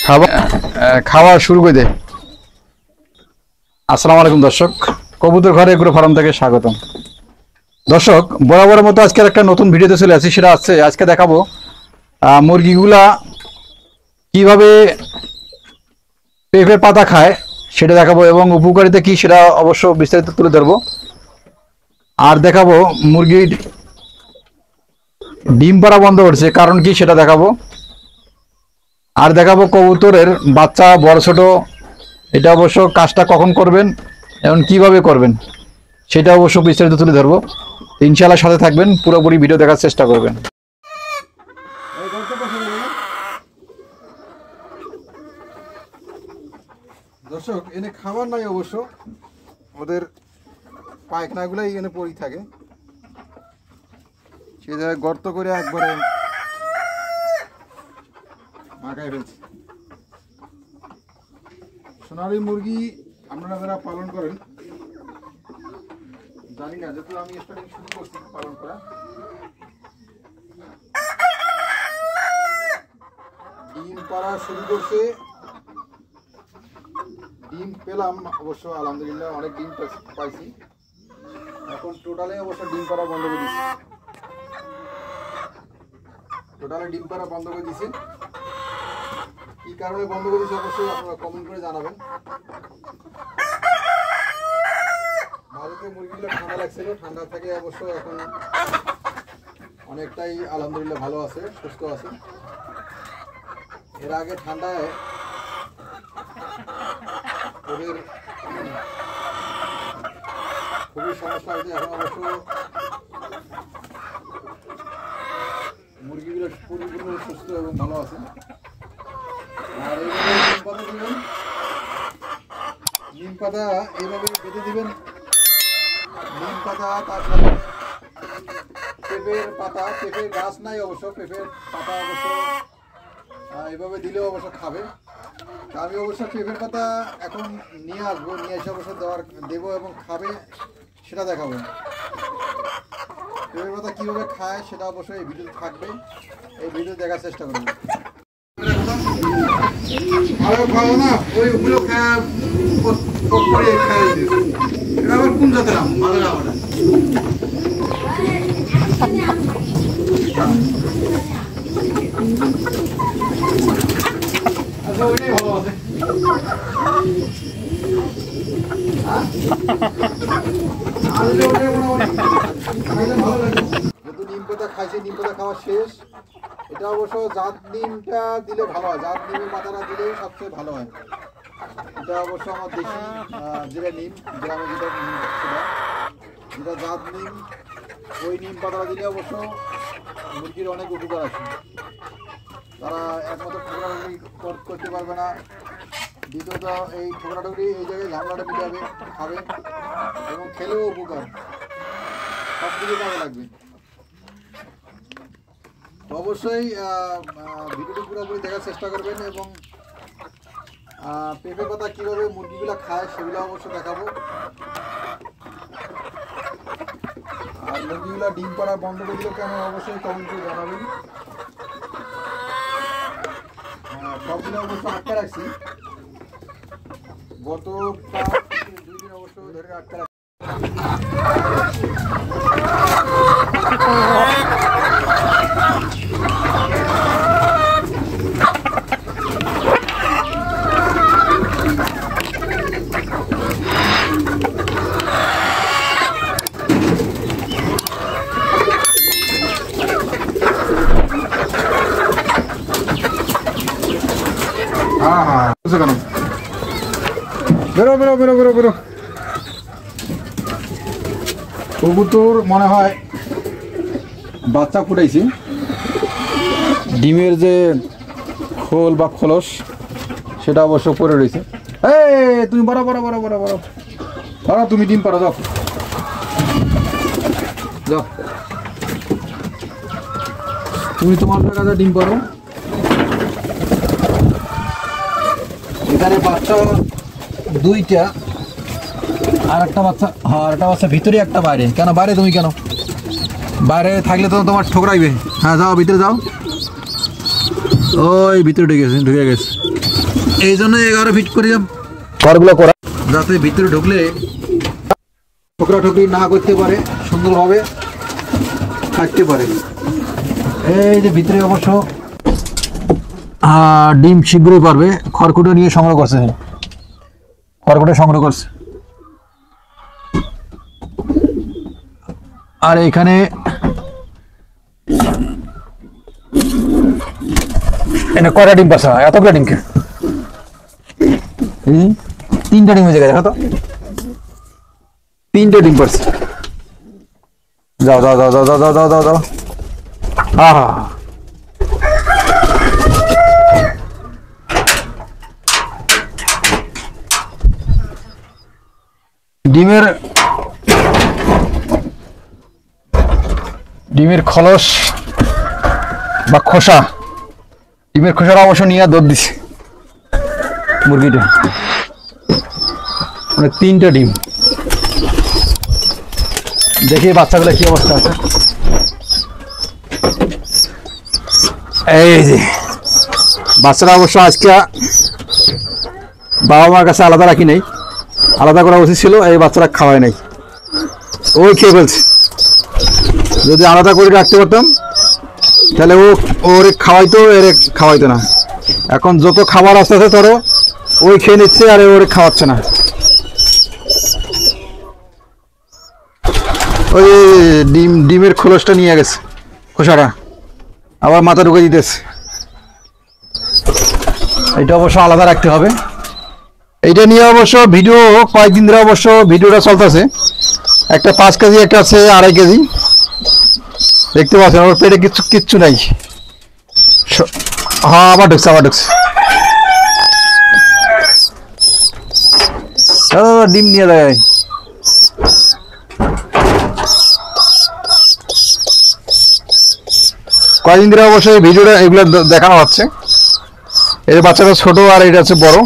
খাওয়া শুরু করে দে। আসসালামু আলাইকুম দর্শক, কবুতর ঘরে এগ্রো ফার্ম থেকে স্বাগতম। দর্শক, বরাবরের মতো আজকে একটা নতুন ভিডিওতে চলে আসি। সেটা আছে আজকে দেখাবো মুরগিগুলা কিভাবে পেঁপের পাতা খায় সেটা দেখাবো, এবং উপকারিতা কি সেটা অবশ্য বিস্তারিত তুলে ধরবো। আর দেখাবো মুরগির ডিম পাড়া বন্ধ করছে কারণ কি সেটা দেখাবো। আর দেখাবো কবুতরের বাচ্চা বড় ছোট এটা অবশ্য কাজটা কখন করবেন এবং কিভাবে করবেন সেটা অবশ্য বিস্তারিত তুলে ধরবো। ইনশাআল্লাহ সাথে থাকবেন, পুরোপুরি ভিডিও দেখার চেষ্টা করবেন। দর্শক, এনে খাবার নাই অবশ্য, ওদের পায়খানাগুলাই এখানে পড়ে থাকে। সে জায়গায় গর্ত করে একবারে মাখায় ফেলছে। সোনালী মুরগি আপনারা যারা পালন করেন জানি না, যেহেতু আমি স্টার্টিং শুরু করছি পালন করা। ডিম পাড়া শুরু করছে, ডিম পেলাম অবশ্য আলহামদুলিল্লাহ, অনেক ডিম পাইছি। এখন টোটালে অবশ্য ডিম পাড়া বন্ধ করে দিচ্ছে, টোটালে ডিম পাড়া বন্ধ করে দিচ্ছে। কি কারণে বন্ধ করে দিচ্ছে অবশ্যই আপনারা কমেন্ট করে জানাবেন। মাঝে মুরগিগুলো ঠান্ডা লাগছিল, ঠান্ডা থেকে অবশ্য এখন অনেকটাই আলহামদুলিল্লাহ ভালো আছে, সুস্থ আছে। এর আগে ঠান্ডায় ওদের খুবই সমস্যা হয়েছে, এখন অবশ্য মুরগিগুলো পরিপূর্ণ সুস্থ এবং ভালো আছে। আর এইভাবে নিম পাতা দিবেন, নিম পাতা এইভাবে বেঁধে দিবেন। নিম পাতা, তারপরে পেঁপের পাতা, পেঁপের গাছ নাই অবশ্য, পেঁপের পাতা অবশ্য এভাবে দিলেও অবশ্য খাবে। আমি অবশ্য পেঁপের পাতা এখন নিয়ে আসবো, নিয়ে এসে অবশ্য দেবো এবং খাবে সেটা দেখাবো। পেঁপের পাতা কীভাবে খায় সেটা অবশ্যই এই ভিডিওতে থাকবে, এই ভিডিও দেখার চেষ্টা করবেন। খাওয়া না ওইগুলো খায় এটা আবার কোন জাতের আম? ভালো না ওটা আচ্ছা, ওইটাই ভালো আছে। যেহেতু নিম পাতা খাইছে, নিম পাতা খাওয়া শেষ। এটা অবশ্য জাত নিমটা দিলে ভালো হয়, জাত নিমের পাতাটা দিলে সবচেয়ে ভালো হয়। এটা অবশ্য আমার দেশি যেটা নিম, গ্রামে যেটা নিম সেটা, যেটা জাত নিম, ওই নিম পাতাটা দিলে অবশ্য মুরগির অনেক উপকার আছে। তারা একমাত্র ঠোকরাটুকরি করতে পারবে না, দ্বিতীয়ত এই ঠোকরাটুকরি এই জায়গায় ঝামলাটা মিটাবে, খাবে এবং খেলেও উপকার, সব কিছু কাজে লাগবে। তো অবশ্যই ভিডিওটি পুরোপুরি দেখার চেষ্টা করবেন এবং পেঁপে পাতা কীভাবে মুরগিগুলো খায় সেগুলো অবশ্য দেখাবো। আর মুরগিগুলো ডিম পাড়া বন্ধ করে দিল কেন অবশ্যই কমেন্ট করে জানাবেন। সবগুলো অবশ্য আটকা রাখছি, গত 2 দিন অবশ্য ধরে আটকা রাখছি। কেন বেরো বেরো বেরো বেরো বেরো। কবুতর মনে হয় বাচ্চা ফুটাইছি, ডিমের যে খোল বা খোলস সেটা অবশ্য পড়ে রয়েছে। এই তুমি বড় বড় বড় বড় বড় বড়, তুমি ডিম পাড়ো, যাও যাও, তুমি তোমার জায়গায় ডিম পাড়ো। এখানে বাচ্চা 2টা, আর একটা বাচ্চা, হ্যাঁ আর একটা বাচ্চা ভিতরে, একটা বাইরে। কেন বাইরে? তুমি কেন বাইরে থাকলে তো তোমার ঠোকরাইবে। হ্যাঁ যাও ভিতরে যাও, ওই ভিতরে ঢুকে গেছে। এই জন্য 11 ফিট করে ঘরগুলো করা, যাতে ভিতরে ঢুকলে ঠোকরাঠুকরি না করতে পারে, সুন্দরভাবে থাকতে পারে। এই যে ভিতরে অবশ্য ডিম শীঘ্রই পারবে, খড়কুটো নিয়ে সংগ্রহ করছে, খড়কুটো সংগ্রহ করছে। আর এখানে কয়টা ডিম পাচ্ছে? এতগুলো ডিম কে? 3টা ডিম হয়ে গেছে, দেখো তো 3টে ডিম পারছে। যাও যাও যাও যাও যাও যাও যাও যাও যাও। হ্যাঁ হ্যাঁ ডিমের খোলস বা খোসা, ডিমের খোসার অবশ্য নিয়ে দুধ দিছে মুরগিটা। মানে 3টে ডিম। দেখি বাচ্চাগুলো কি অবস্থা আছে। এই যে বাচ্চারা অবশ্য আজকে বাবা মার কাছে আলাদা রাখি নাই, আলাদা করা উচিত ছিল। এই বাচ্চারা খাওয়ায় নাই, ওই খেয়ে ফেলছে। যদি আলাদা করে রাখতে পারতাম তাহলে ওরে খাওয়াইতো, এর খাওয়াইতো না। এখন যত খাবার আস্তে আস্তে ধরো ওই খেয়ে নিচ্ছে আর ওরে খাওয়াচ্ছে না। ওই ডিমের খোলসটা নিয়ে গেছে, খোসাটা আবার মাথা ঢুকে দিতেছে। এটা অবশ্য আলাদা রাখতে হবে। এইটা নিয়ে অবশ্য ভিডিও কয়েকদিন ধরে অবশ্য ভিডিওটা চলতেছে। একটা 5 কেজি, একটা আছে 2.5 কেজি। দেখতে পাচ্ছেন ওর পেটে কিচ্ছু নাই। হ্যাঁ আবার ঢুকছে, আবার ঢুকছে। ডিম নিয়ে দেয়। কয়েকদিন ধরে অবশ্যই ভিডিওটা এগুলো দেখানো হচ্ছে। এই বাচ্চাটা ছোট আর এটা হচ্ছে বড়।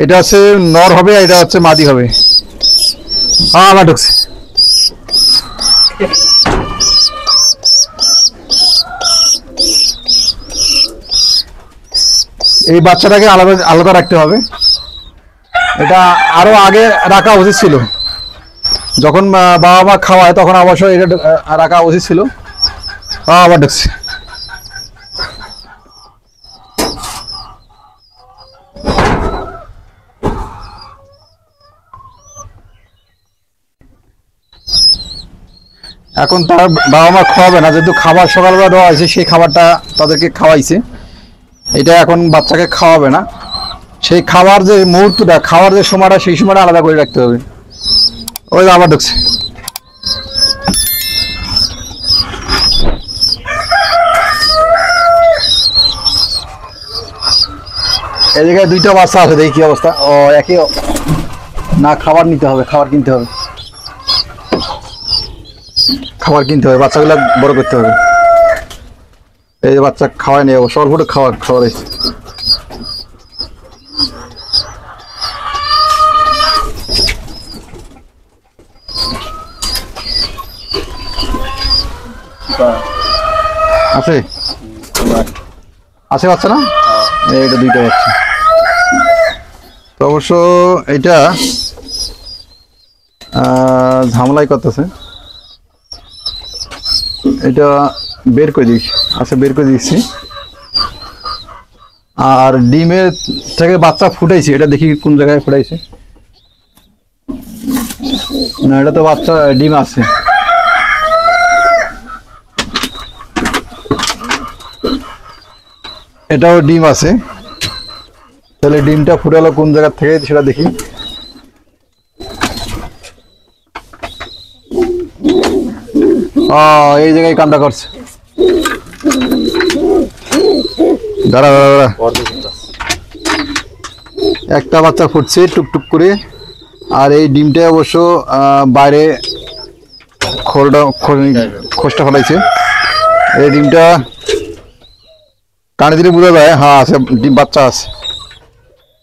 এটা হচ্ছে নর হবে, এটা হচ্ছে মাদি হবে। হ্যাঁ আবার ঢুকছে। এই বাচ্চাটাকে আলাদা আলাদা রাখতে হবে। এটা আরো আগে রাখা উচিত ছিল, যখন বাবা মা খাওয়ায় তখন অবশ্যই এটা রাখা উচিত ছিল। আবার ঢুকছে। এখন তার বাবা মা খাওয়াবে না, যেহেতু খাবার সকালবেলা দেওয়া হয়েছে, সেই খাবারটা তাদেরকে খাওয়াইছে। এটা এখন বাচ্চাকে খাওয়াবে না। সেই খাবার যে মুহূর্তটা, খাওয়ার যে সময়টা, সেই সময়টা আলাদা করে রাখতে হবে। ওই আবার ঢুকছে। এই জায়গায় 2টা বাচ্চা আছে, দেখি কি অবস্থা। ও একই না, খাবার নিতে হবে, খাবার কিনতে হবে, খাবার কিনতে হবে, বাচ্চাগুলো বড় করতে হবে। এই যে বাচ্চা খাওয়াই নেই, স্বল্প খাবার হয়েছে। আছে আছে বাচ্চা না, এইটা 2টা বাচ্চা। তো অবশ্য এটা ঝামেলাই করতেছে। এটা বের করে দিচ্ছি, আচ্ছা বের করে দিচ্ছি। আর ডিমের থেকে বাচ্চা ফুটাইছে, এটা দেখি কোন জায়গায় ফুটাইছে। না, এটা তো বাচ্চা ডিম আছে। এটাও ডিম আছে, তাহলে ডিমটা ফুটালো কোন জায়গা থেকে সেটা দেখি। এই জায়গায় কামটা করছে। দাঁড়া দাঁড়া দাঁড়া, একটা বাচ্চা ফুটছে টুকটুক করে। আর এই ডিমটা অবশ্য বাইরে খোসটা ফেলাইছে। এই ডিমটা কানে দিলে বোঝা যায়। হ্যাঁ আছে, ডিম বাচ্চা আছে।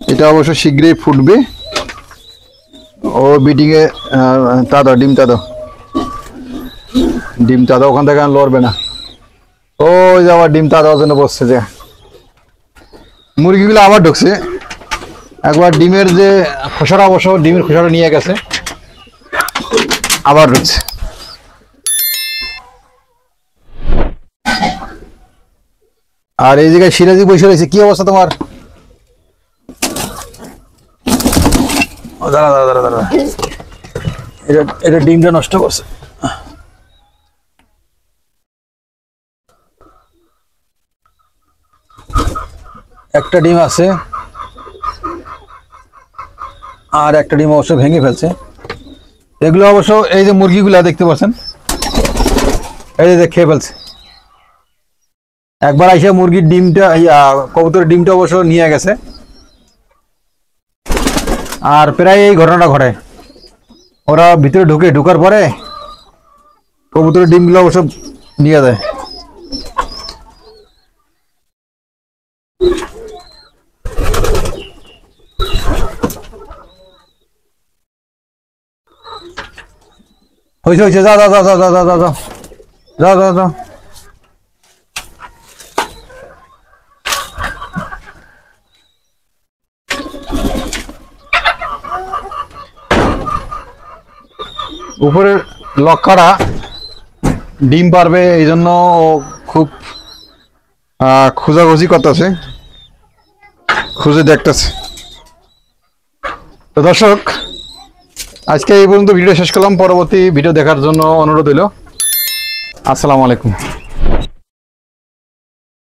এটা অবশ্য শীঘ্রই ফুটবে। ও বিটিংয়ে তা দাও, ডিমটা দাও, ডিমটা দাও। ওখান থেকে লড়বে না। ওই যে আবার ডিমটা দেওয়ার জন্য বসছে। যে মুরগিগুলো আবার ঢুকছে। একবার ডিমের যে খোসাটা, অবশ্য ডিমের খোসাটা নিয়ে গেছে, আবার রয়েছে। আর এই জায়গায় সিরাজি বসে রয়েছে। কি অবস্থা তোমার? দাঁড়া দাঁড়া দাঁড়া দাঁড়া, এটা ডিমটা নষ্ট করছে। একটা ডিম আছে, আর একটা ডিম অবশ্য ভেঙে ফেলছে। এগুলো অবশ্য এই যে মুরগিগুলা দেখতে পাচ্ছেন, এই যে খেয়ে ফেলছে। একবার আইসা মুরগির ডিমটা, কবুতরের ডিমটা অবশ্য নিয়ে গেছে। আর প্রায় এই ঘটনাটা ঘটে, ওরা ভিতরে ঢুকার পরে কবুতরের ডিমগুলো অবশ্য নিয়ে যায়। হয়েছে, যাও যাও যাও যাও যাও যাও যাও যাও যাও যাও। উপরের লক্কারা ডিম পারবে, এই জন্য খুব খোঁজাখুঁজি করতেছে, খুঁজে দেখতেছে। তো দর্শক, আজকে এই পর্যন্ত ভিডিও শেষ করলাম। পরবর্তী ভিডিও দেখার জন্য অনুরোধ হইল। আসসালামু আলাইকুম।